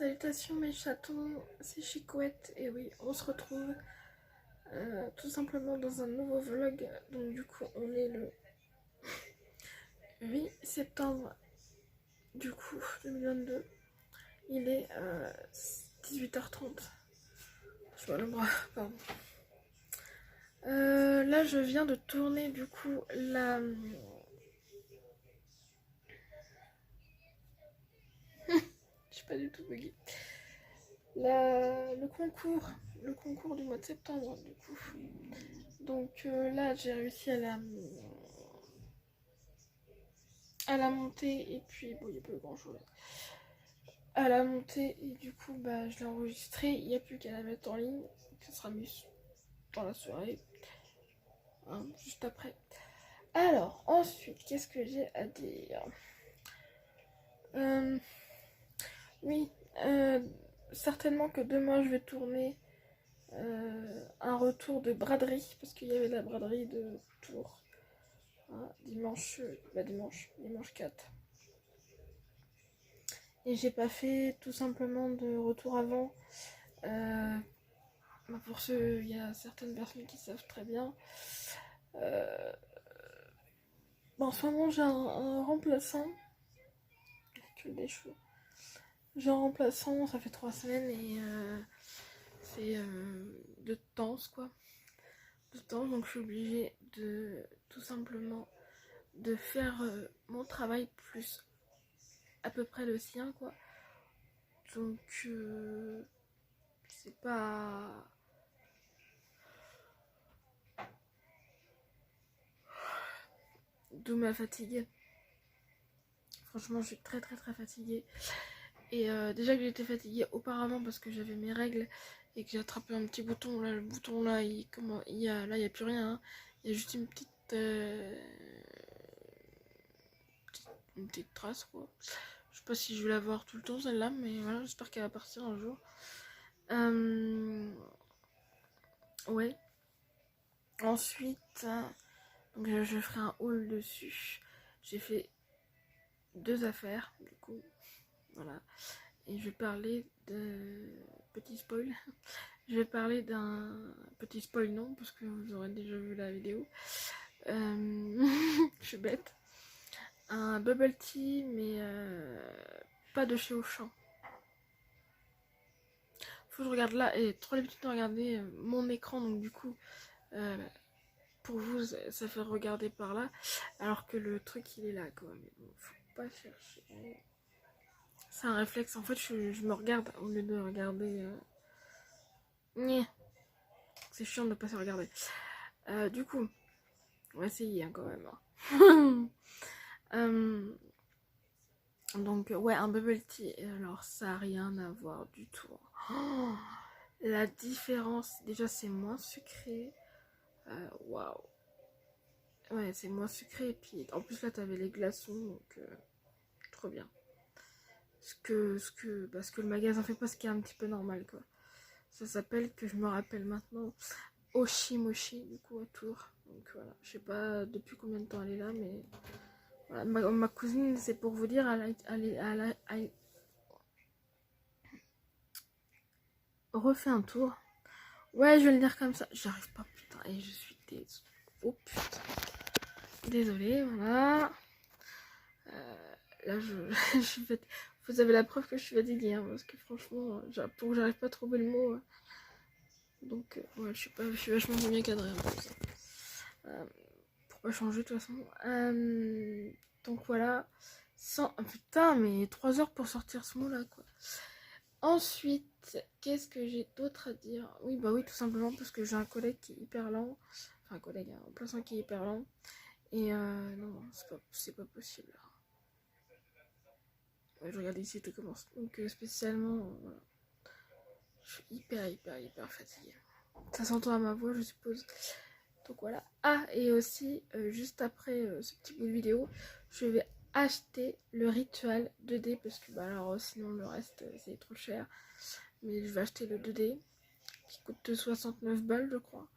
Salutations mes chatons, c'est Chicouette et oui, on se retrouve tout simplement dans un nouveau vlog. Donc du coup, on est le 8 septembre du coup 2022. Il est 18h30. Je vois le bras, pardon. Là, je viens de tourner du coup la... Je suis pas du tout buguée. Le concours du mois de septembre du coup. Donc là, j'ai réussi à la monter et puis bon, il n'y a pas eu grand chose à la monter et du coup bah je l'ai enregistré, il n'y a plus qu'à la mettre en ligne, ça sera mis dans la soirée, hein, juste après. Alors ensuite, qu'est-ce que j'ai à dire? Oui, certainement que demain je vais tourner un retour de braderie parce qu'il y avait la braderie de Tours, hein, dimanche 4. Et j'ai pas fait tout simplement de retour avant. Pour ceux, il y a certaines personnes qui savent très bien. En ce moment, j'ai un remplaçant. Que des cheveux. J'ai un remplaçant, ça fait 3 semaines et c'est de temps quoi. De temps, donc je suis obligée de tout simplement de faire mon travail plus à peu près le sien quoi. Donc c'est pas... D'où ma fatigue. Franchement, je suis très fatiguée. Et déjà que j'étais fatiguée auparavant parce que j'avais mes règles et que j'ai attrapé un petit bouton. Là, le bouton là, il y a plus rien. Hein. Il y a juste une petite trace quoi. Je sais pas si je vais la voir tout le temps celle-là, mais voilà, j'espère qu'elle va partir un jour. Ouais. Ensuite, donc je ferai un haul dessus. J'ai fait 2 affaires du coup. Voilà. Et je vais parler de... Petit spoil. Je vais parler d'un... Petit spoil non, parce que vous aurez déjà vu la vidéo. Je suis bête. Un bubble tea, mais pas de chez Auchan. Faut que je regarde là, et trop l'habitude de regarder mon écran, donc du coup... pour vous, ça fait regarder par là, alors que le truc il est là quoi. Mais bon, faut pas chercher. C'est un réflexe, en fait je me regarde au lieu de regarder. C'est chiant de ne pas se regarder. Du coup, on va essayer hein, quand même. Donc ouais, un bubble tea, alors ça a rien à voir du tout. Oh, la différence, déjà c'est moins sucré. Waouh. Ouais, c'est moins sucré et puis en plus là t'avais les glaçons donc trop bien. Ce que le magasin fait pas, ce qui est un petit peu normal quoi. Ça s'appelle, que je me rappelle maintenant, Oshimoshi du coup à Tours. Donc voilà, je sais pas depuis combien de temps elle est là, mais voilà. Ma cousine, c'est pour vous dire, elle refait un tour. Ouais, je vais le dire comme ça. J'arrive pas, putain, et je suis désolée. Oh putain. Désolée, voilà. Là, je suis fatiguée. Vous avez la preuve que je suis fatiguée, hein, parce que franchement, j'arrive pas à trouver le mot. Donc, ouais, je suis vachement bien cadrée en plus. Pour pas changer de toute façon. Donc voilà. Putain, mais 3 heures pour sortir ce mot-là, quoi. Ensuite, qu'est-ce que j'ai d'autre à dire? Oui, bah oui, tout simplement parce que j'ai un collègue qui est hyper lent. Enfin, un collègue, un remplaçant qui est hyper lent. Et non, c'est pas possible. Ouais, je regarde ici, tout commence. Donc, spécialement, voilà. Je suis hyper fatiguée. Ça s'entend à ma voix, je suppose. Donc voilà. Ah, et aussi, juste après ce petit bout de vidéo, je vais acheter le ritual 2D parce que bah alors sinon le reste c'est trop cher. Mais je vais acheter le 2D qui coûte 69 balles je crois.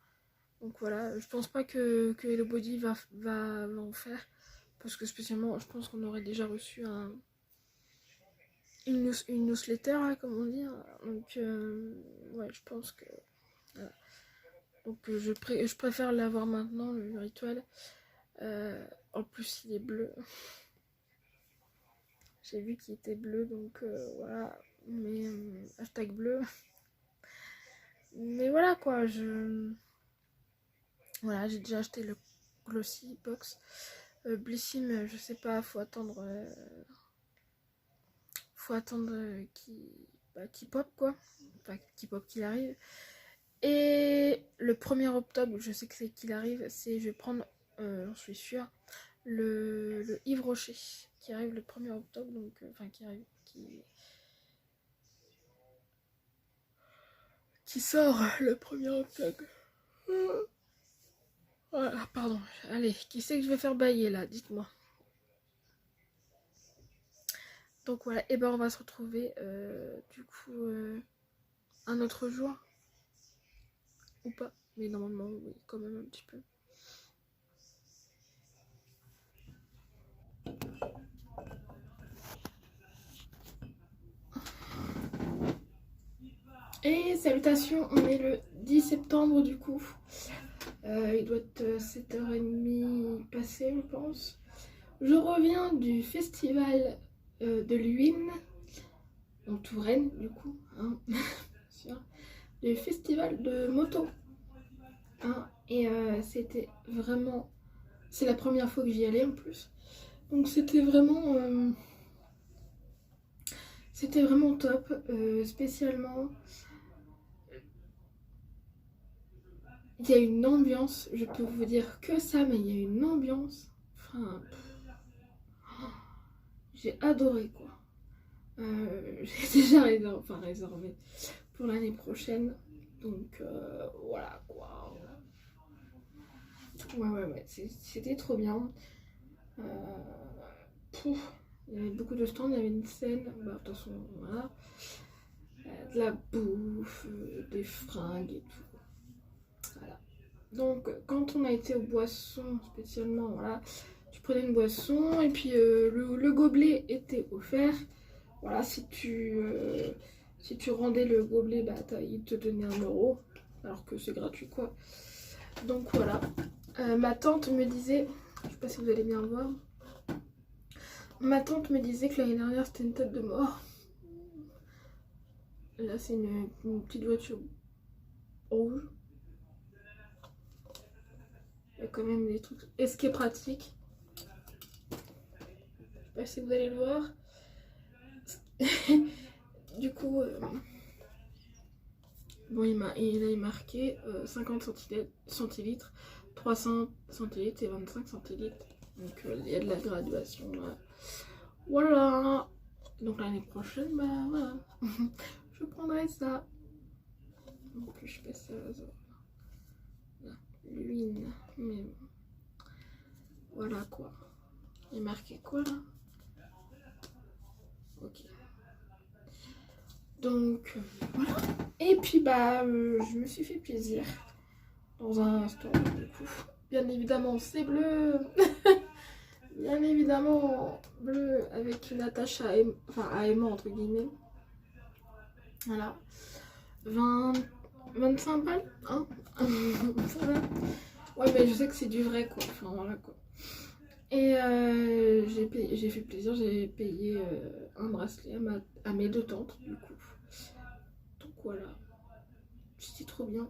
Donc voilà, je pense pas que Hello Body va en faire parce que spécialement je pense qu'on aurait déjà reçu un une newsletter, hein, comme on dit. Hein. Donc, ouais, je pense que... Voilà. Donc, je préfère l'avoir maintenant, le rituel. En plus, il est bleu. J'ai vu qu'il était bleu, donc voilà. Mais hashtag bleu. Mais voilà quoi, voilà, j'ai déjà acheté le Glossy Box. Blissim, je sais pas, faut attendre qu'il pop quoi. Enfin, qu'il pop, qu'il arrive. Et le 1er octobre, je sais que c'est qu'il arrive, je vais prendre, j'en suis sûre, le Yves Rocher qui arrive le 1er octobre, donc enfin qui sort le 1er octobre. Voilà, pardon. Allez, qui c'est que je vais faire bailler là? Dites-moi. Donc voilà, et ben on va se retrouver du coup un autre jour. Ou pas. Mais normalement, oui, quand même un petit peu. Et salutations, on est le 10 septembre du coup. Il doit être 7h30 passé, je pense. Je reviens du festival de Luynes, en Touraine, du coup, hein, sûr. Du festival de moto. Hein, et c'était vraiment... C'est la première fois que j'y allais en plus. Donc c'était vraiment top, spécialement. Il y a une ambiance, je peux vous dire que ça, mais il y a une ambiance. Enfin, j'ai adoré quoi. J'ai déjà réservé pour l'année prochaine. Donc voilà quoi. Ouais, c'était trop bien. Il y avait beaucoup de stands, il y avait une scène, bah, de toute façon, voilà. De la bouffe, des fringues et tout. Voilà. Donc, quand on a été aux boissons, spécialement, voilà, tu prenais une boisson et puis le gobelet était offert. Voilà, si tu rendais le gobelet, bah, il te donnait 1 €, alors que c'est gratuit, quoi. Donc, voilà. Ma tante me disait, je sais pas si vous allez bien voir, ma tante me disait que l'année dernière, c'était une tête de mort. Là, c'est une petite voiture rouge. Il y a quand même des trucs. Et ce qui est pratique, je sais pas si vous allez le voir. Du coup, bon, il est marqué 50 centilitres, 300 centilitres et 25 centilitres. Donc, il y a de la graduation. Voilà. Donc, l'année prochaine, bah voilà. Je prendrai ça. En plus, je passe ça là. L'huile. Mais bon. Voilà quoi. Il est marqué quoi là? Ok. Donc voilà. Et puis bah je me suis fait plaisir dans un store du coup. Bien évidemment c'est bleu. Bien évidemment bleu avec une attache à aimant entre guillemets. Voilà. 25 balles hein. Voilà. Ouais mais je sais que c'est du vrai quoi. Enfin voilà quoi. Et j'ai fait plaisir, j'ai payé un bracelet à mes 2 tantes du coup. Donc voilà, c'était trop bien.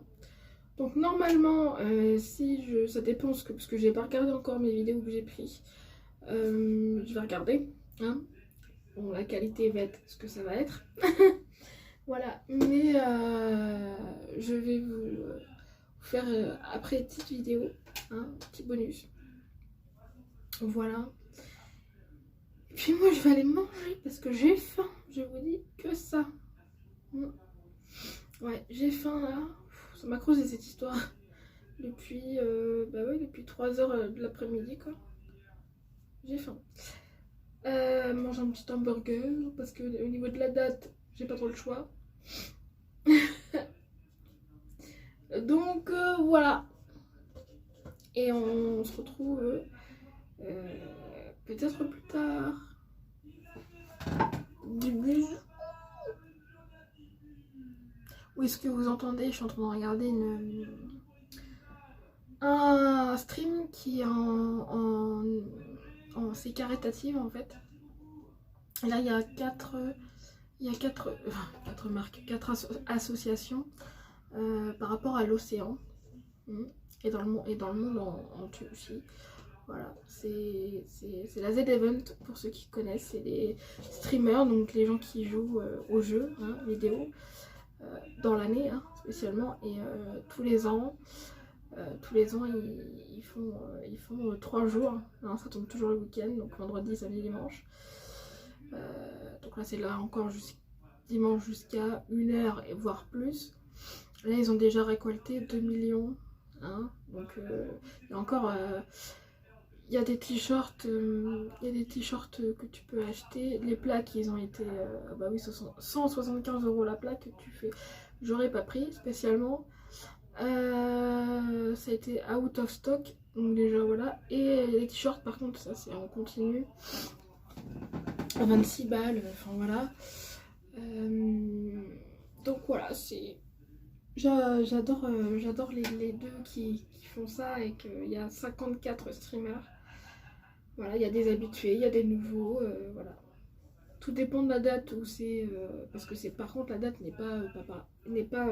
Donc normalement, ça dépend parce que j'ai pas regardé encore mes vidéos que j'ai pris. Je vais regarder. Hein. Bon, la qualité va être ce que ça va être. Voilà, mais je vais vous faire après une petite vidéo, hein, petit bonus. Voilà. Et puis moi je vais aller manger parce que j'ai faim, je vous dis que ça. Ouais, j'ai faim là. Ça m'a creusé cette histoire. Depuis, depuis 3h de l'après-midi quoi. J'ai faim. Manger un petit hamburger parce que au niveau de la date, j'ai pas trop le choix. Donc voilà. Et on se retrouve peut-être plus tard. du bijou. Oui, ce que vous entendez, je suis en train de regarder un stream qui est c'est caritatif en fait. Et là, il y a quatre marques, associations par rapport à l'océan. Et dans le monde entier aussi. Voilà, c'est la Z-Event pour ceux qui connaissent, c'est les streamers, donc les gens qui jouent aux jeux vidéo dans l'année spécialement, et tous les ans ils font 3 jours, ça tombe toujours le week-end, donc vendredi, samedi, dimanche. Donc là c'est là encore dimanche jusqu'à 1h et voire plus. Là ils ont déjà récolté 2 millions, donc il y a encore il y a des t-shirts que tu peux acheter. Les plaques, ils ont été bah oui, 175 € la plaque. Tu fais, j'aurais pas pris spécialement. Ça a été out of stock, donc déjà voilà. Et les t-shirts, par contre, ça c'est en continu à 26 balles. Enfin voilà. Donc voilà, c'est j'adore les deux qui font ça, et qu'il y a 54 streamers. Voilà, il y a des habitués, il y a des nouveaux, voilà. Tout dépend de la date où c'est, parce que par contre la date n'est pas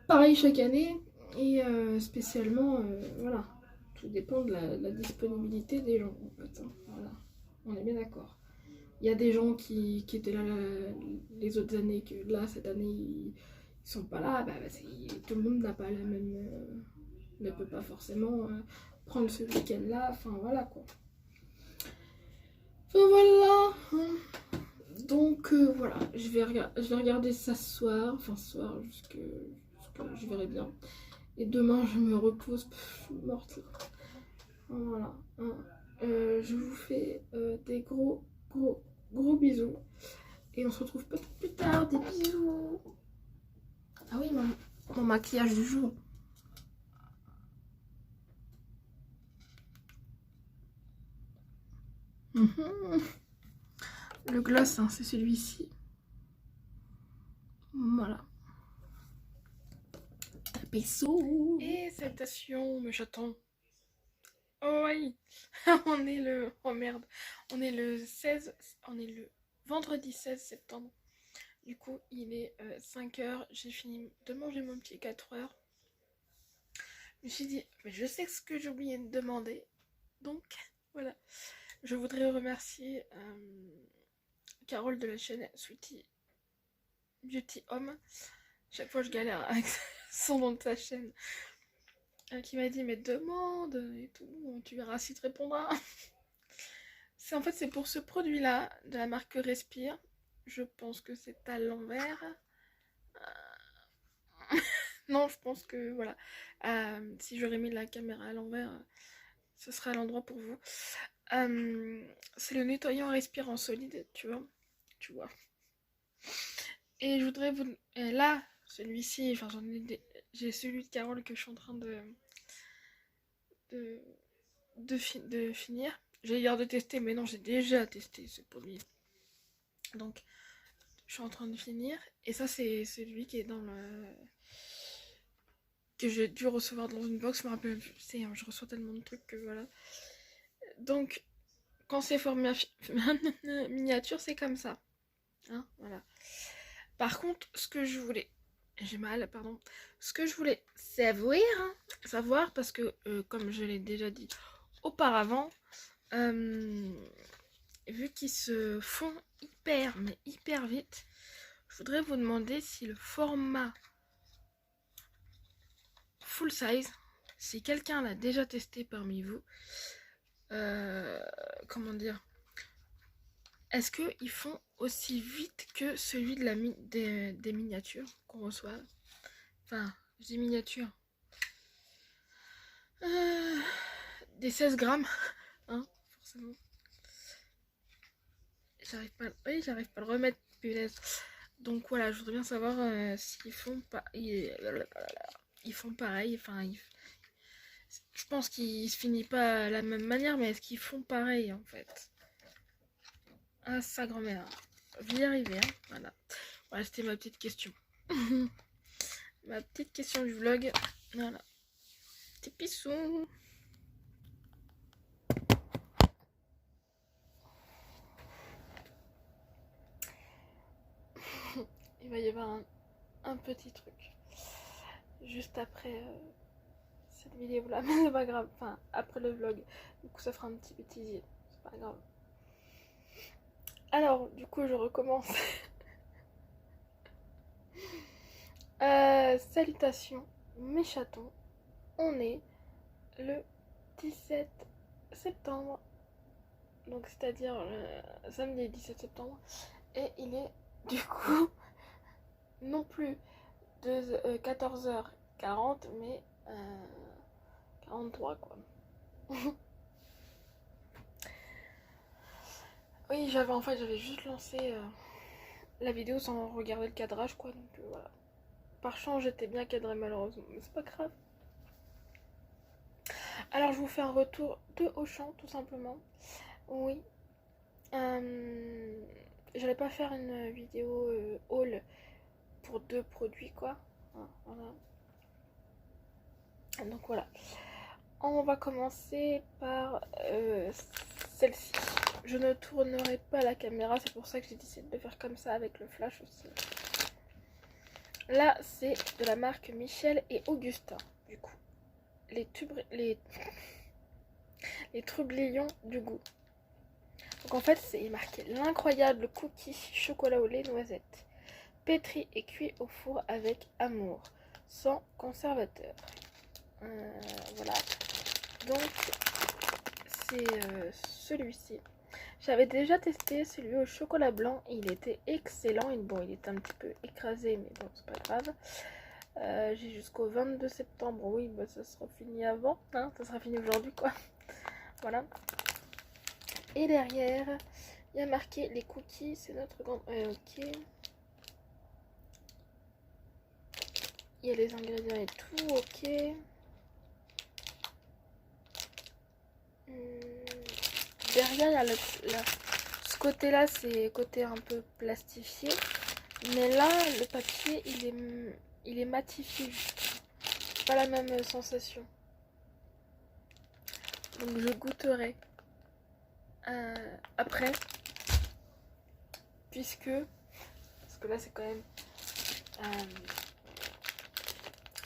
pareil chaque année, et spécialement, voilà, tout dépend de la disponibilité des gens en fait, voilà, on est bien d'accord. Il y a des gens qui étaient là les autres années, que là cette année ils sont pas là, tout le monde n'a pas la même, ne peut pas forcément prendre ce week-end là, enfin voilà quoi. Enfin voilà. Donc voilà, je vais regarder ça ce soir, enfin ce soir jusque je verrai bien. Et demain je me repose, je suis morte là. Voilà. Je vous fais des gros bisous. Et on se retrouve peut-être plus tard, des bisous. Ah oui, mon maquillage du jour. Le gloss, c'est celui-ci. Voilà. Bisous. Et salutations, mes chatons. Oh oui. On est le... Oh merde. On est le vendredi 16 septembre. Du coup, il est 5h. J'ai fini de manger mon petit 4h. Je me suis dit, mais je sais ce que j'ai oublié de demander. Donc, voilà. Je voudrais remercier Carole de la chaîne Sweetie Beauty Home. Chaque fois je galère avec son nom de sa chaîne. Qui m'a dit mais demande et tout, tu verras si te répondra. En fait c'est pour ce produit là de la marque Respire. Je pense que c'est à l'envers. Non, je pense que voilà. Si j'aurais mis la caméra à l'envers, ce serait à l'endroit pour vous. C'est le nettoyant Respire en solide, tu vois. Et je voudrais vous... Et là, celui-ci, enfin j'ai celui de Carole que je suis en train de finir. J'ai l'air de tester, mais non, j'ai déjà testé ce produit. Donc, je suis en train de finir. Et ça, c'est celui qui est dans le... que j'ai dû recevoir dans une box, je me rappelle plus. Je reçois tellement de trucs que voilà. Donc, quand c'est format miniature, c'est comme ça. Voilà. Par contre, ce que je voulais... J'ai mal, pardon. Ce que je voulais savoir, parce que, comme je l'ai déjà dit auparavant, vu qu'ils se font mais hyper vite, je voudrais vous demander si le format full size, si quelqu'un l'a déjà testé parmi vous, comment dire, est-ce qu'ils font aussi vite que celui des miniatures qu'on reçoit? Enfin, je dis miniatures. Des 16 grammes, forcément. J'arrive pas à le remettre, punaise. Donc voilà, je voudrais bien savoir s'ils font pas... Ils font pareil, enfin... Je pense qu'ils se finissent pas de la même manière, mais est-ce qu'ils font pareil, en fait? à sa grand-mère. Je vais y arriver, hein. Voilà. Voilà, c'était ma petite question. Ma petite question du vlog. Voilà. Petit pissou. Il va y avoir un petit truc. Juste après cette vidéo là. Mais c'est pas grave. Enfin, après le vlog. Du coup, ça fera un petit bêtisier. C'est pas grave. Alors, du coup, je recommence. Salutations, mes chatons. On est le 17 septembre. Donc, c'est-à-dire le samedi 17 septembre. Et il est, du coup, non plus de 14h40, mais 43, quoi. Oui, j'avais juste lancé la vidéo sans regarder le cadrage, quoi. Donc, voilà. Par chance, j'étais bien cadré, malheureusement. Mais c'est pas grave. Alors, je vous fais un retour de Auchan, tout simplement. Oui. J'allais pas faire une vidéo haul pour 2 produits, quoi. Voilà. Donc voilà. On va commencer par celle-ci. Je ne tournerai pas la caméra, c'est pour ça que j'ai décidé de faire comme ça avec le flash aussi. Là, c'est de la marque Michel et Augustin, du coup. Les trublions du goût. Donc en fait, c'est marqué l'incroyable cookie chocolat au lait noisette. Pétri et cuit au four avec amour, sans conservateur. Voilà. Donc, c'est celui-ci. J'avais déjà testé celui au chocolat blanc et il était excellent. Bon, il était un petit peu écrasé, mais bon, c'est pas grave. J'ai jusqu'au 22 septembre. Oui, bah, ça sera fini avant. Hein, ça sera fini aujourd'hui, quoi. Voilà. Et derrière, il y a marqué les cookies. C'est notre grande... ok. Il y a les ingrédients et tout. Ok. Derrière, il y a ce côté-là, c'est côté un peu plastifié. Mais là, le papier, il est matifié. C'est pas la même sensation. Donc je goûterai après. Parce que là, c'est quand même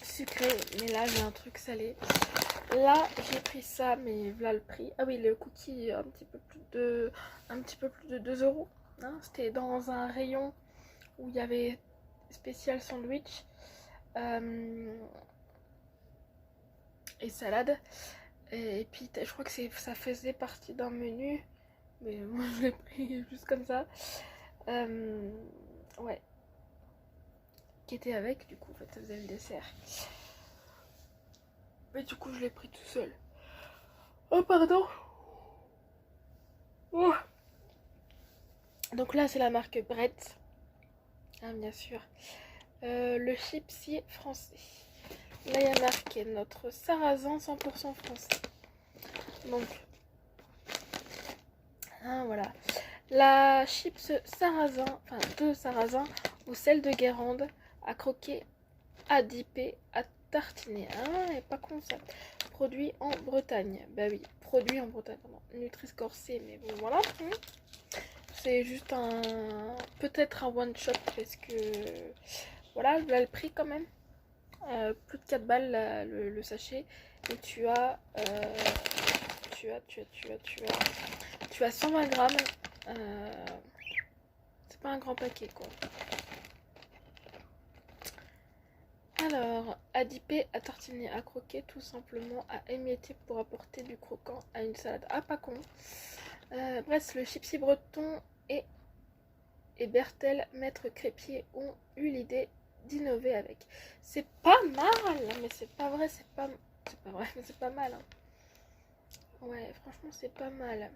sucré. Mais là, j'ai un truc salé. Là, j'ai pris ça, mais voilà le prix. Ah oui, le cookie, un petit peu plus de 2 euros. Hein, c'était dans un rayon où il y avait spécial sandwich et salade. Et puis, je crois que ça faisait partie d'un menu. Mais moi, je l'ai pris juste comme ça. Ouais. Qui était avec, du coup, en fait, ça faisait le dessert. Mais du coup, je l'ai pris tout seul. Oh, pardon. Oh. Donc là, c'est la marque Brett. Ah, bien sûr. Le chipsier français. Là, il y a marqué notre sarrasin 100% français. Donc, hein, voilà. La chips sarrasin, enfin de sarrasin ou celle de Guérande à croquer, à dipper, à tartiner. Ah, et pas con ça. Produit en Bretagne. Bah oui, produit en Bretagne. Nutri-Score C, mais bon, voilà. C'est juste peut-être un one shot parce que voilà, le prix quand même. Plus de 4 balles le sachet. Et tu as 120 grammes. C'est pas un grand paquet, quoi. Alors, à dipper, à tartiner, à croquer, tout simplement, à émietter pour apporter du croquant à une salade. Ah, pas con. Bref, le chipsy breton et Bertel, maître crépier, ont eu l'idée d'innover avec. C'est pas mal, mais c'est pas vrai, c'est pas vrai, mais c'est pas mal. Hein. Ouais, franchement, c'est pas mal.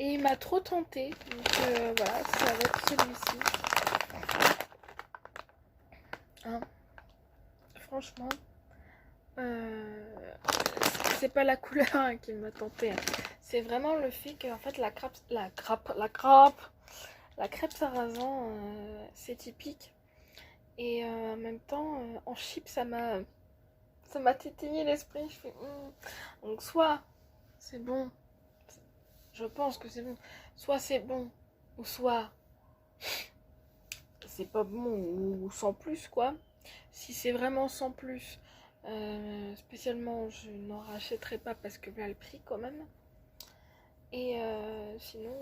Et il m'a trop tenté, donc voilà, ça va être celui-ci. Hein. Franchement, c'est pas la couleur hein, qui m'a tenté. Hein. c'est vraiment le fait que en fait la crêpe sarrasin c'est typique et en même temps en chips ça m'a tétillé l'esprit. Je fais donc soit c'est bon, je pense que c'est bon, soit c'est bon ou soit c'est pas bon ou sans plus quoi. Si c'est vraiment sans plus, spécialement je n'en rachèterai pas parce que là le prix quand même. Et sinon,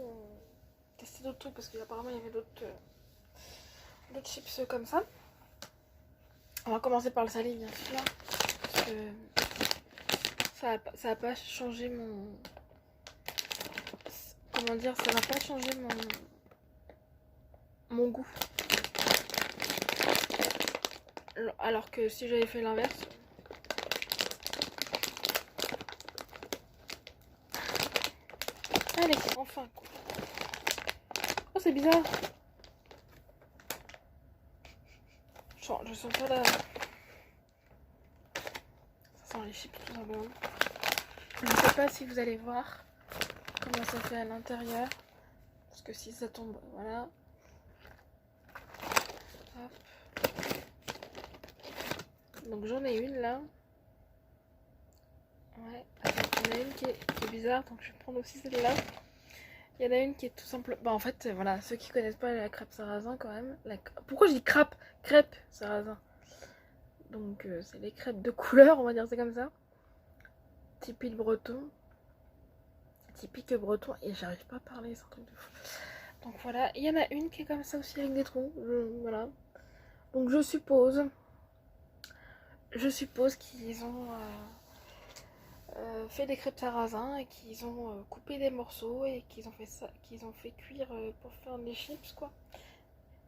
tester d'autres trucs parce qu'apparemment il y avait d'autres chips comme ça. On va commencer par le salé bien sûr. Parce que ça a pas changé mon. Comment dire, ça n'a pas changé mon goût. Alors que si j'avais fait l'inverse. Allez, enfin quoi. Oh c'est bizarre. Je sens pas la. Ça sent les chips tout simplement. Je ne sais pas si vous allez voir comment ça fait à l'intérieur. Parce que si ça tombe, voilà. Hop. Donc j'en ai une là. Ouais, attends, il y en a une qui est bizarre, donc je vais prendre aussi celle-là. Il y en a une qui est tout simple. Bah en fait, voilà, ceux qui connaissent pas la crêpe sarrasin quand même. Pourquoi je dis crêpe sarrasin? Donc c'est les crêpes de couleur, on va dire c'est comme ça. Typique breton. Typique breton et j'arrive pas à parler, c'est un truc de fou. Donc voilà, il y en a une qui est comme ça aussi avec des trous. Voilà. Donc je suppose qu'ils ont fait des crêpes sarrasin et qu'ils ont coupé des morceaux et qu'ils ont fait ça, qu'ils ont fait cuire pour faire des chips quoi.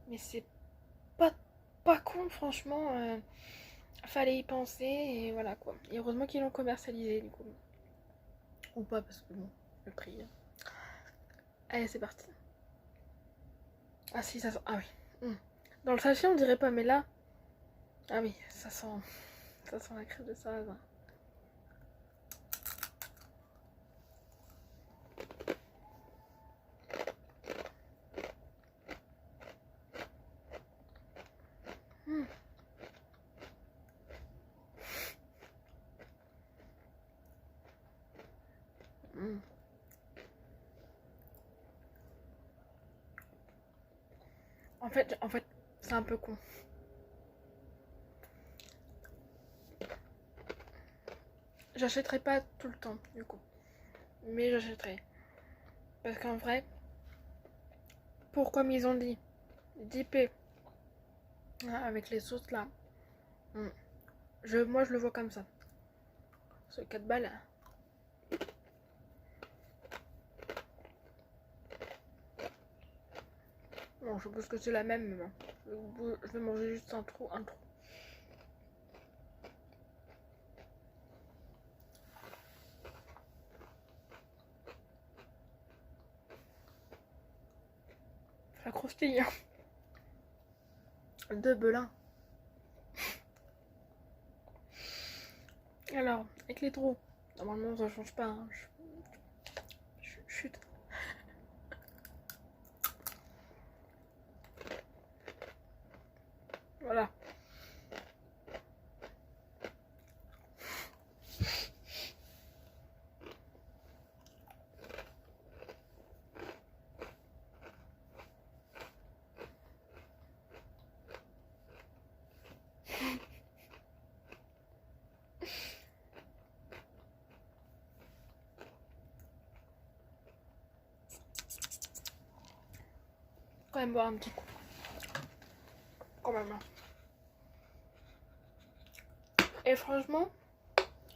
Mais c'est pas con franchement. Fallait y penser et voilà quoi. Et heureusement qu'ils l'ont commercialisé du coup. Ou pas parce que bon, le prix. Allez c'est parti. Ah si ça sent. Ah oui. Dans le sachet on dirait pas mais là. Ah oui, ça sent la crêpe de sarrasin. En fait, c'est un peu con. J'achèterai pas tout le temps, du coup. Mais j'achèterai. Parce qu'en vrai, pour comme ils ont dit, dipper avec les sauces là, moi je le vois comme ça. Ce 4 balles. Bon, je suppose que c'est la même, mais bon. Je vais manger juste un trou. Ça croustille. De Belin. Alors, avec les trous, normalement ça change pas. Hein. Chut. Voilà. Quand même boire un petit coup. Quand même. Hein. Et franchement,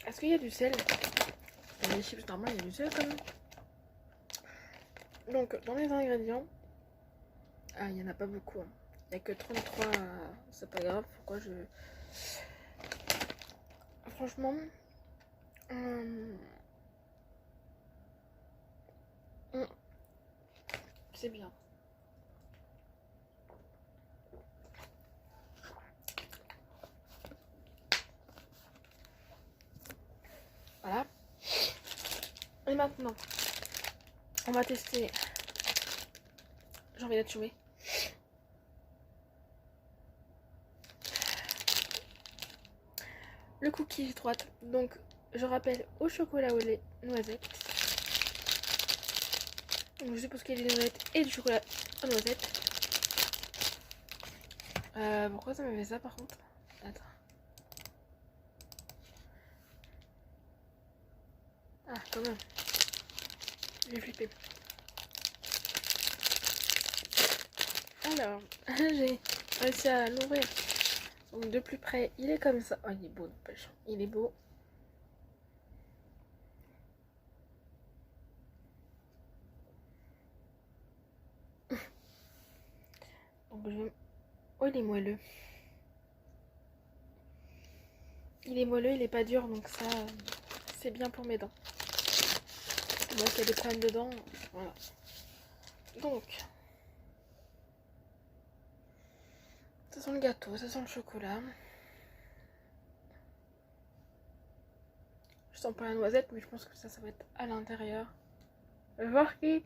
est-ce qu'il y a du sel? Dans les chips normales, il y a du sel quand même. Donc, dans les ingrédients, il n'y en a pas beaucoup. Hein. Il n'y a que 33, c'est pas grave. Pourquoi je. Franchement, c'est bien. Voilà. Et maintenant, On va tester. J'ai envie d'être chômée. Le cookie droite. Donc, je rappelle au chocolat au lait, noisette. Donc, je suppose qu'il y a des noisettes et du chocolat aux noisettes. Pourquoi ça m'a fait ça par contre? Attends. Ah, quand même. J'ai flippé. Alors, j'ai réussi à l'ouvrir. Donc, de plus près, il est comme ça. Oh, il est beau, n'empêche. Il est beau. Donc, je vais... Oh, il est moelleux. Il est moelleux, il est pas dur, donc ça, c'est bien pour mes dents. Moi qui ai des problèmes de dents, voilà. Donc, ça sent le gâteau, ça sent le chocolat. Je sens pas la noisette, mais je pense que ça va être à l'intérieur. Voir qui.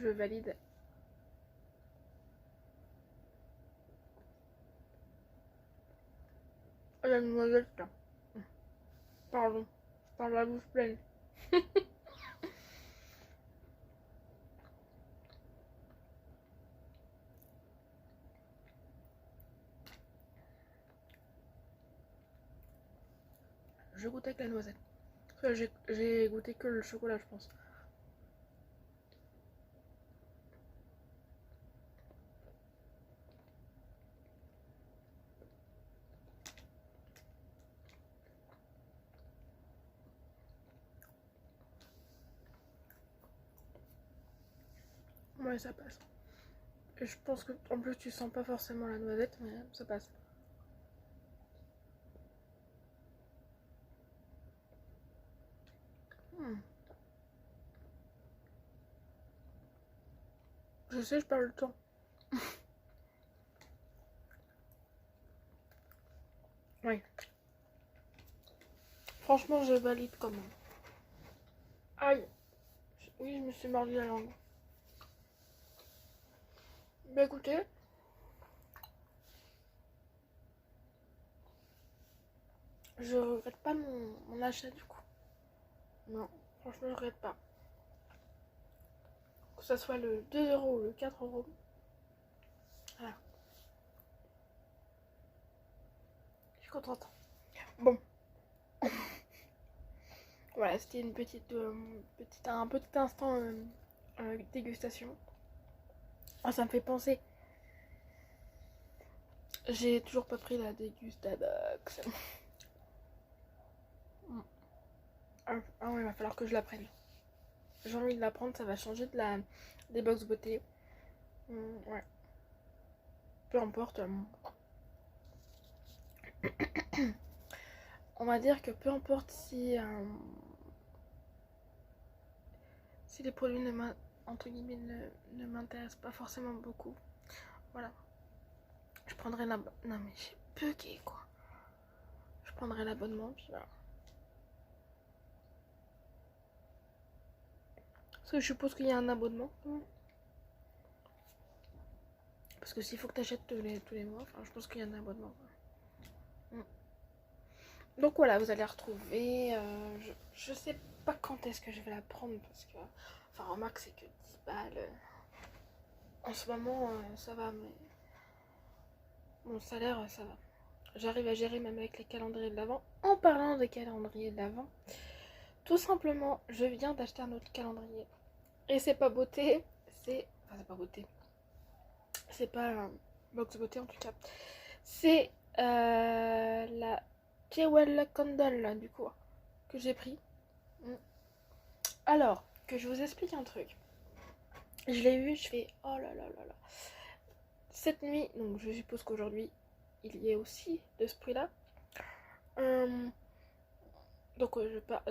Je valide. Oh, la noisette là. Pardon. Par la bouche pleine. Je goûte avec la noisette. J'ai goûté que le chocolat, je pense. Ouais, ça passe. Et je pense que en plus tu sens pas forcément la noisette, mais ça passe. Hmm. Je sais, je perds le temps. Oui. Franchement, je valide quand même. Aïe. Oui, je me suis mordu la langue. Bah écoutez, je regrette pas mon achat du coup. Non, franchement, je regrette pas. Que ça soit le 2 € ou le 4 €. Voilà. Je suis contente. Bon. Voilà, c'était une un petit instant dégustation. Ah, ça me fait penser. J'ai toujours pas pris la dégustadox. Ah ouais, il va falloir que je la prenne. J'ai envie de la prendre, ça va changer des box beauté. Ouais. Peu importe. On va dire que peu importe si les produits entre guillemets ne m'intéressent pas forcément beaucoup. Voilà. Je prendrai l'abonnement. Non mais j'ai bugué quoi. Je prendrai l'abonnement puis voilà. Parce que je suppose qu'il y a un abonnement. Parce que s'il faut que tu achètes tous les mois, enfin je pense qu'il y a un abonnement. Donc voilà, vous allez retrouver. Je sais pas quand est-ce que je vais la prendre parce que. Enfin, remarque, c'est que 10 balles. En ce moment, ça va, mais. Mon salaire, ça va. J'arrive à gérer même avec les calendriers de l'avant. En parlant des calendriers de l'avant, tout simplement, je viens d'acheter un autre calendrier. Et c'est pas beauté, c'est. Enfin, c'est pas beauté. C'est pas un box beauté en tout cas. C'est la Jewel Candle, là, du coup, que j'ai pris. Alors, que je vous explique un truc. Je l'ai vu, je fais oh là là là là. Cette nuit, donc je suppose qu'aujourd'hui, il y est aussi de ce prix-là. Euh, donc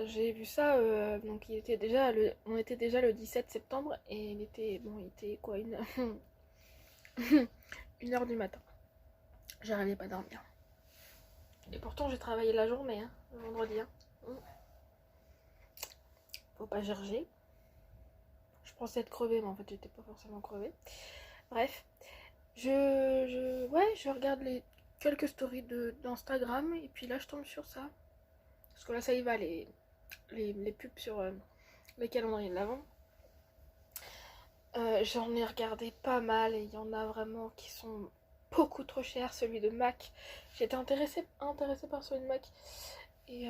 j'ai vu ça, donc on était déjà le 17 septembre et il était quoi, 1h du matin. J'arrivais pas à dormir. Et pourtant j'ai travaillé la journée, hein, le vendredi. Hein. Faut pas gerger. Je pensais être crevée, mais en fait j'étais pas forcément crevée. Bref, je regarde les quelques stories d'Instagram et puis là je tombe sur ça. Parce que là ça y va, les pubs sur les calendriers de l'Avent. J'en ai regardé pas mal et il y en a vraiment qui sont beaucoup trop chers. Celui de MAC, j'étais intéressée par celui de MAC et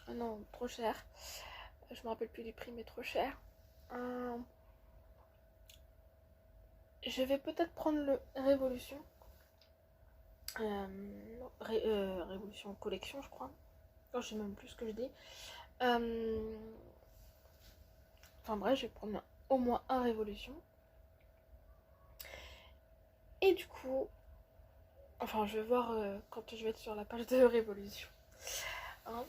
ah non, trop cher. Je me rappelle plus du prix, mais trop cher. Je vais peut-être prendre le Révolution. Révolution collection, je crois. Oh, je sais même plus ce que je dis. Enfin bref, je vais prendre au moins un Révolution. Et du coup, enfin je vais voir quand je vais être sur la page de Révolution. Hein,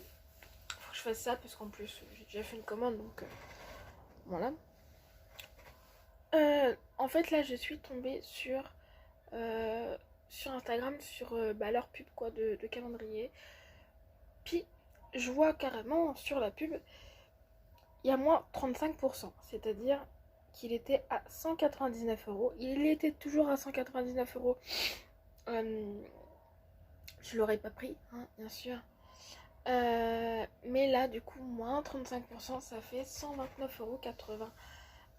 faut que je fasse ça parce qu'en plus j'ai déjà fait une commande, donc voilà. En fait là je suis tombée sur Instagram sur leur pub quoi de calendrier. Puis je vois carrément sur la pub il y a moins 35%, c'est-à-dire qu'il était à 199 euros. Il était toujours à 199 euros. Je l'aurais pas pris, hein, bien sûr. Mais là, du coup, moins 35%, ça fait 129,95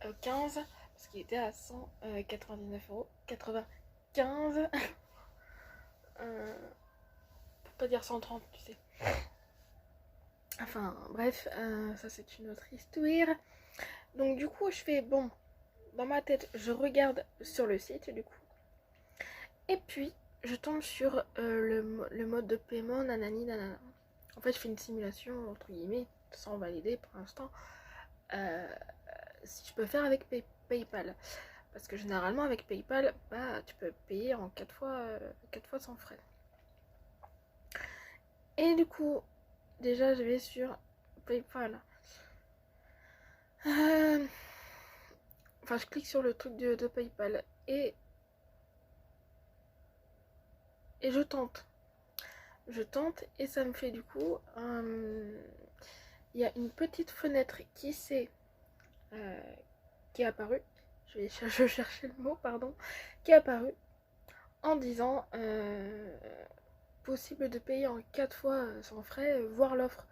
€. Parce qu'il était à 199,95 €. Pour pas dire 130, tu sais. Enfin, bref, ça c'est une autre histoire. Donc du coup, je fais, bon, dans ma tête, je regarde sur le site, du coup. Et puis, je tombe sur le mode de paiement, nanani, nanana. En fait, je fais une simulation, entre guillemets, sans valider pour l'instant, si je peux faire avec PayPal. Parce que généralement, avec PayPal, bah, tu peux payer en 4 fois sans frais. Et du coup, déjà, je vais sur PayPal. Enfin, je clique sur le truc de PayPal et je tente. Je tente et ça me fait du coup... Il y a une petite fenêtre qui est apparue. Je chercher le mot, pardon. Qui est apparue en disant possible de payer en 4 fois sans frais, voir l'offre.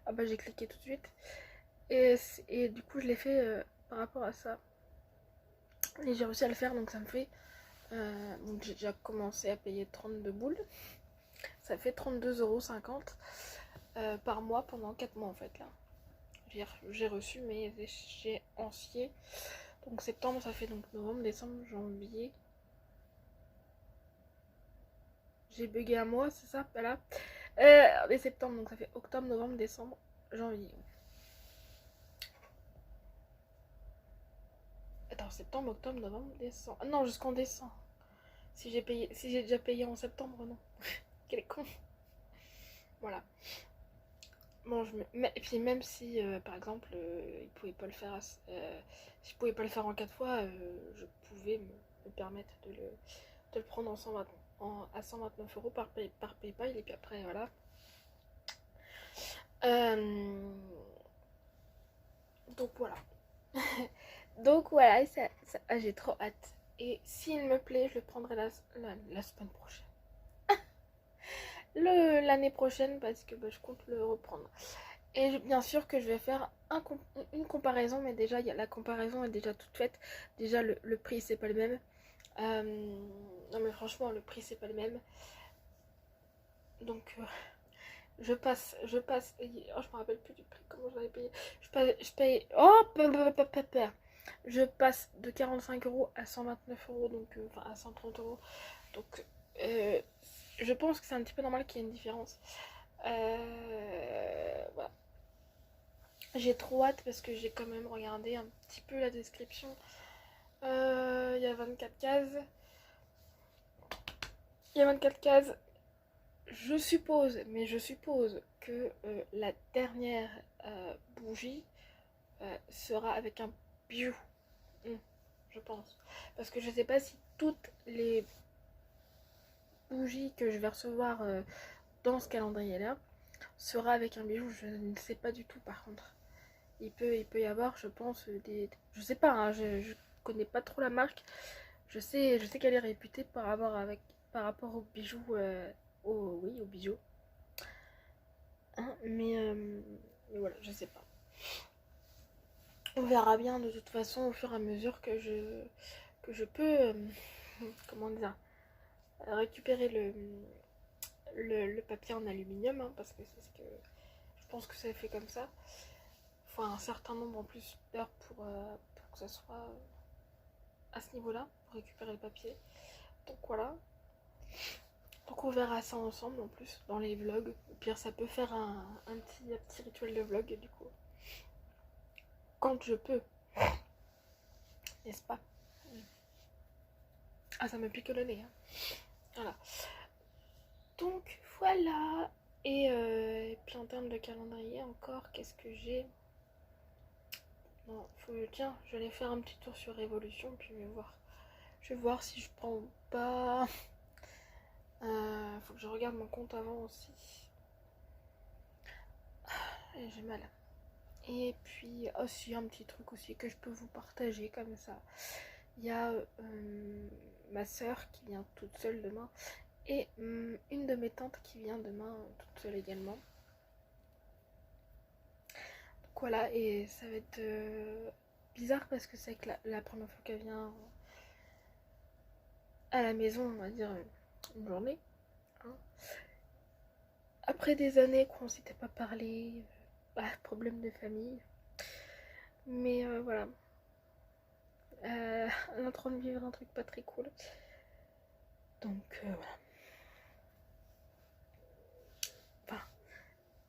Ah bah j'ai cliqué tout de suite. Et du coup je l'ai fait par rapport à ça. Et j'ai réussi à le faire, donc ça me fait... donc j'ai déjà commencé à payer 32 boules. Ça fait 32,50 € par mois pendant 4 mois en fait là. J'ai reçu mes échéanciers. Donc septembre, ça fait donc novembre, décembre, janvier. J'ai bugué un mois, c'est ça? Voilà. Et septembre, donc ça fait octobre, novembre, décembre, janvier. Attends, septembre, octobre, novembre, décembre. Ah non, jusqu'en décembre. Si j'ai déjà payé en septembre, non. Quel con. Voilà. Bon, et puis même si, par exemple, ils pouvaient pas le faire, si je pouvais pas le faire en 4 fois, je pouvais me permettre de le prendre à 129 € par PayPal, et puis après, voilà. Donc voilà. Donc voilà, j'ai trop hâte. Et s'il me plaît, je le prendrai la semaine prochaine. L'année prochaine, parce que bah, je compte le reprendre. Et bien sûr que je vais faire une comparaison, mais déjà la comparaison est déjà toute faite. Déjà le prix c'est pas le même. Non mais franchement le prix c'est pas le même. Donc je passe. Oh, je me rappelle plus du prix, comment j'avais payé. Je paye. Oh, je passe de 45 € à 129 €, donc enfin à 130 €. Donc je pense que c'est un petit peu normal qu'il y ait une différence. Voilà. J'ai trop hâte parce que j'ai quand même regardé un petit peu la description. Il y a 24 cases. je suppose, mais je suppose que la dernière bougie sera avec un bijou. Hmm, je pense. Parce que je sais pas si toutes les bougies que je vais recevoir dans ce calendrier-là sera avec un bijou. Je ne sais pas du tout par contre. Il peut y avoir, je pense, des... Je sais pas, hein, je connais pas trop la marque. Je sais qu'elle est réputée par rapport aux bijoux, oui, aux bijoux. Hein, mais voilà, je sais pas. On verra bien de toute façon au fur et à mesure que je peux, comment dire, récupérer le papier en aluminium, hein, parce que c'est ce que je pense que ça fait comme ça. Il faut un certain nombre en plus d'heures pour que ça soit à ce niveau-là, pour récupérer le papier. Donc voilà. Donc on verra ça ensemble en plus dans les vlogs. Au pire, ça peut faire un petit rituel de vlog du coup. Quand je peux, n'est-ce pas? Ah, ça me pique le nez. Hein. Voilà. Donc voilà. Et puis en termes de calendrier encore, qu'est-ce que j'ai? Non, tiens, je vais aller faire un petit tour sur Révolution, puis je vais voir si je prends ou pas. Faut que je regarde mon compte avant aussi. J'ai mal. Et puis aussi un petit truc aussi que je peux vous partager comme ça. Il y a ma soeur qui vient toute seule demain et une de mes tantes qui vient demain toute seule également. Donc voilà, et ça va être bizarre parce que c'est que la première fois qu'elle vient à la maison, on va dire une journée. Hein. Après des années qu'on s'était pas parlé, problème de famille. Mais voilà. Elle est en train de vivre un truc pas très cool. Donc voilà. Enfin,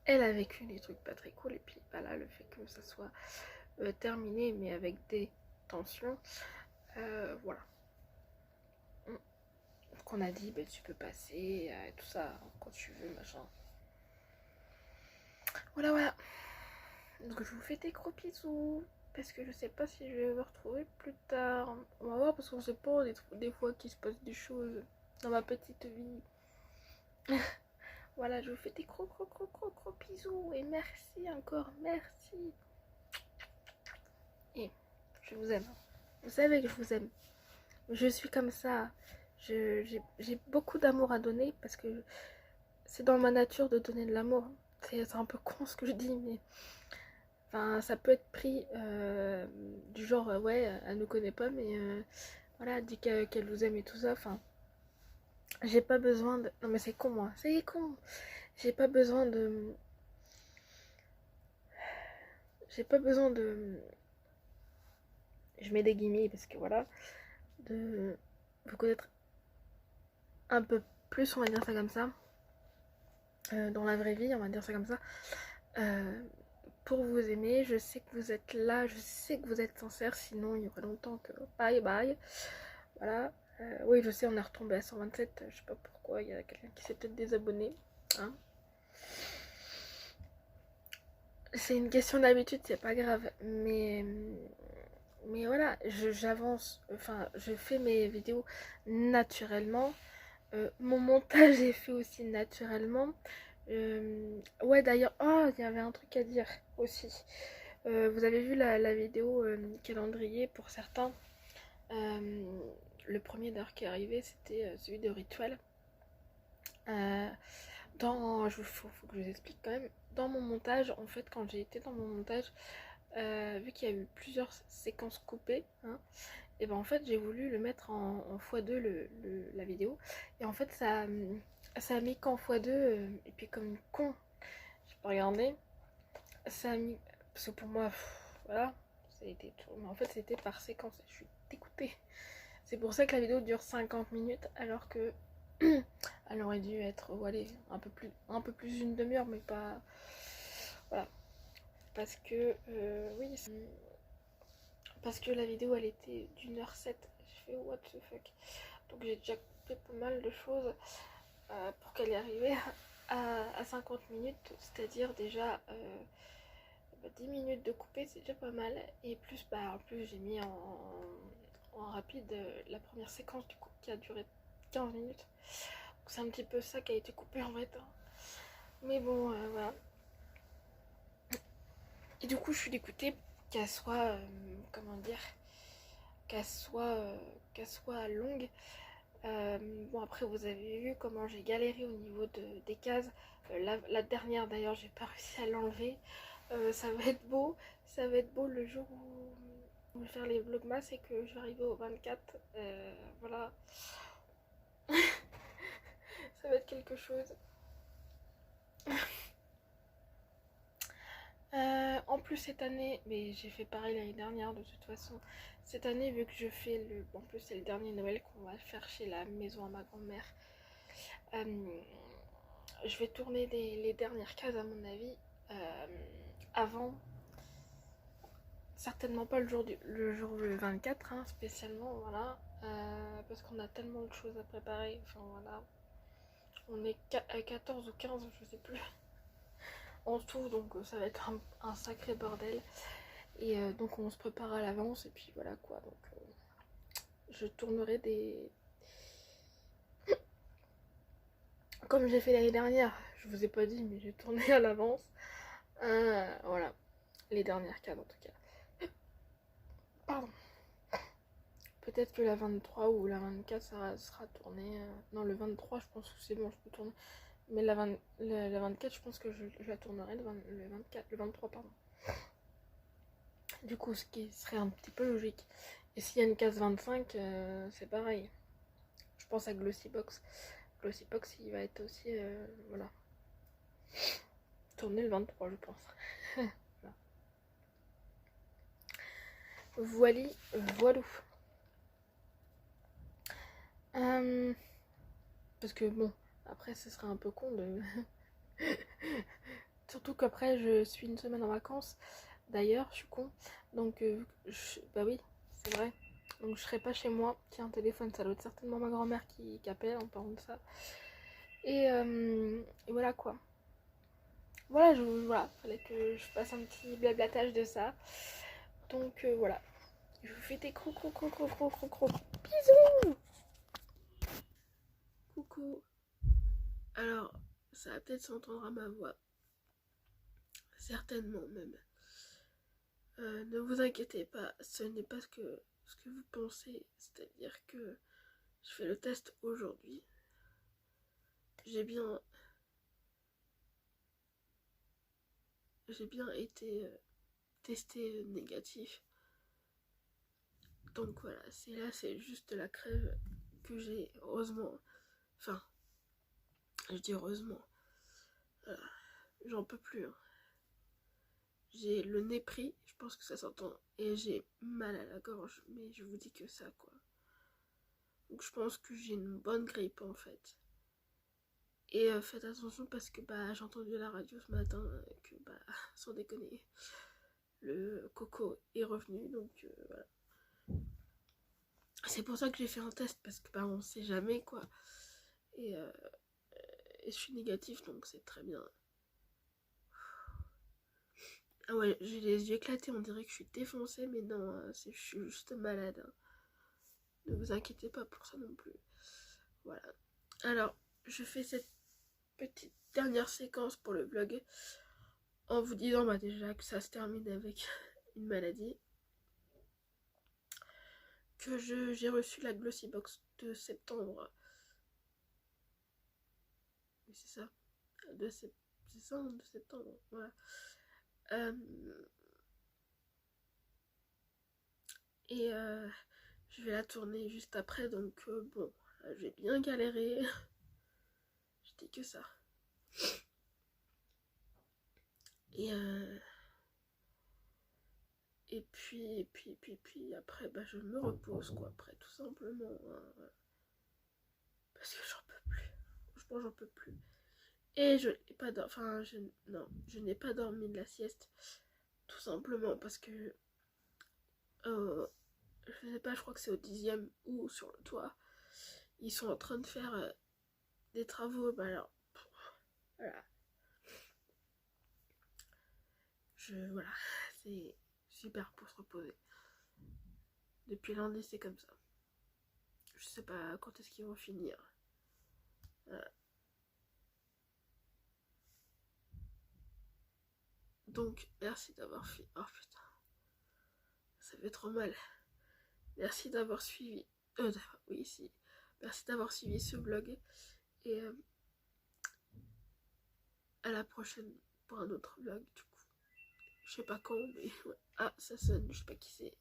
elle a vécu des trucs pas très cool. Et puis voilà, le fait que ça soit terminé, mais avec des tensions, voilà. Donc on a dit, bah, tu peux passer, tout ça, quand tu veux, machin. Voilà, voilà. Donc je vous fais des gros bisous. Parce que je sais pas si je vais vous retrouver plus tard. On va voir parce qu'on sait pas des fois qu'il se passe des choses dans ma petite vie. Voilà, je vous fais des gros bisous. Et merci encore, merci. Et je vous aime. Vous savez que je vous aime. Je suis comme ça. J'ai beaucoup d'amour à donner parce que c'est dans ma nature de donner de l'amour. C'est un peu con ce que je dis, mais enfin, ça peut être pris du genre, ouais, elle nous connaît pas, mais voilà, elle dit qu'elle vous aime et tout ça. Enfin, j'ai pas besoin de. Non, mais c'est con, moi, c'est con. J'ai pas besoin de. J'ai pas besoin de. Je mets des guillemets parce que voilà, de vous connaître un peu plus, on va dire ça comme ça. Dans la vraie vie, on va dire ça comme ça. Pour vous aimer, je sais que vous êtes là, je sais que vous êtes sincère, sinon il y aurait longtemps que bye bye. Voilà. Oui, je sais, on est retombé à 127, je sais pas pourquoi, il y a quelqu'un qui s'est peut-être désabonné. Hein. C'est une question d'habitude, c'est pas grave, mais voilà, j'avance, enfin, je fais mes vidéos naturellement. Mon montage est fait aussi naturellement. Ouais, d'ailleurs, oh, il y avait un truc à dire aussi. Vous avez vu la vidéo calendrier pour certains. Le premier d'ailleurs qui est arrivé, c'était celui de Rituel. Faut que je vous explique quand même. Dans mon montage, en fait, quand j'ai été dans mon montage, vu qu'il y a eu plusieurs séquences coupées, hein, et ben en fait j'ai voulu le mettre en x2 la vidéo. Et en fait ça a mis qu'en x2, et puis comme une con, j'ai pas regardé. Ça a mis. Parce que pour moi, voilà, ça a été tout. Mais en fait c'était par séquence. Je suis dégoûtée. C'est pour ça que la vidéo dure 50 minutes alors que elle aurait dû être, allez, un peu plus d'une demi-heure, mais pas. Voilà. Parce que, oui, parce que la vidéo elle était d'1h07. Je fais what the fuck. Donc j'ai déjà coupé pas mal de choses. pour qu'elle y arrive à 50 minutes, c'est-à-dire déjà 10 minutes de coupé, c'est déjà pas mal. Et plus, en plus j'ai mis en rapide la première séquence du coup qui a duré 15 minutes. Donc c'est un petit peu ça qui a été coupé en fait. Mais bon, voilà. Et du coup, je suis dégoûtée qu'elle soit, comment dire, qu'elle soit, qu'elle soit longue. Bon, après, vous avez vu comment j'ai galéré au niveau des cases. La dernière, d'ailleurs, j'ai pas réussi à l'enlever. Ça va être beau. Ça va être beau le jour où je vais faire les vlogmas et que je vais arriver au 24. Voilà. Ça va être quelque chose. En plus cette année, mais j'ai fait pareil l'année dernière de toute façon. Cette année, vu que je fais en plus c'est le dernier Noël qu'on va faire chez la maison à ma grand-mère. Je vais tourner les dernières cases à mon avis avant. Certainement pas le 24 hein, spécialement, voilà. Parce qu'on a tellement de choses à préparer. Enfin voilà. On est à 14 ou 15, je sais plus. En tout, donc ça va être un sacré bordel. Et donc on se prépare à l'avance et puis voilà quoi. Donc je tournerai comme j'ai fait l'année dernière. Je vous ai pas dit mais j'ai tourné à l'avance. Voilà. Les dernières cases en tout cas. Pardon. Peut-être que la 23 ou la 24 ça sera tourné. Non le 23 je pense que c'est bon je peux tourner. Mais la 24 je pense que je la tournerai le 24, le 23 pardon. Du coup ce qui serait un petit peu logique. Et s'il y a une case 25 c'est pareil. Je pense à Glossybox. Glossybox il va être aussi voilà. Tourné le 23 je pense. Voilà. Voilou. Parce que bon, après ce serait un peu con de... Surtout qu'après je suis une semaine en vacances. D'ailleurs, je suis con. Donc, bah oui, c'est vrai. Donc je serai pas chez moi. Tiens, un téléphone, ça doit être certainement ma grand-mère qui appelle en parlant de ça. Et voilà quoi. Voilà, fallait que je fasse un petit blablatage de ça. Donc voilà. Je vous fais des gros bisous. Coucou. Alors, ça va peut-être s'entendre à ma voix. Certainement même. Ne vous inquiétez pas, ce n'est pas ce que vous pensez. C'est-à-dire que je fais le test aujourd'hui. J'ai bien été testé négatif. Donc voilà, c'est juste la crève que j'ai, heureusement. Enfin, je dis heureusement. J'en peux plus. Hein. J'ai le nez pris, je pense que ça s'entend, et j'ai mal à la gorge, mais je vous dis que ça quoi. Donc je pense que j'ai une bonne grippe en fait. Et faites attention parce que j'ai entendu à la radio ce matin que sans déconner, le coco est revenu, donc voilà. C'est pour ça que j'ai fait un test parce que on sait jamais quoi. Et je suis négatif donc c'est très bien. Ah ouais, j'ai les yeux éclatés, on dirait que je suis défoncée, mais non, je suis juste malade. Hein. Ne vous inquiétez pas pour ça non plus. Voilà. Alors, je fais cette petite dernière séquence pour le vlog en vous disant déjà que ça se termine avec une maladie. Que j'ai reçu la Glossybox de septembre. Oui, c'est ça. C'est ça, de septembre. Voilà. Et je vais la tourner juste après, donc bon, j'ai bien galéré. Je dis que ça. Et puis après, je me repose quoi, après tout simplement. Hein, parce que j'en peux plus. Franchement, j'en peux plus. Et je n'ai pas dormi, je n'ai pas dormi de la sieste. Tout simplement parce que je sais pas, je crois que c'est au 10e ou sur le toit. Ils sont en train de faire des travaux, bah alors, voilà. Voilà, c'est super pour se reposer. Depuis lundi, c'est comme ça. Je sais pas quand est-ce qu'ils vont finir. Voilà. Donc, merci d'avoir fait. Oh putain, ça fait trop mal. Merci d'avoir suivi. Oui, si. Merci d'avoir suivi ce vlog. Et à la prochaine pour un autre vlog, du coup. Je sais pas quand, mais ouais. Ah, ça sonne, je sais pas qui c'est.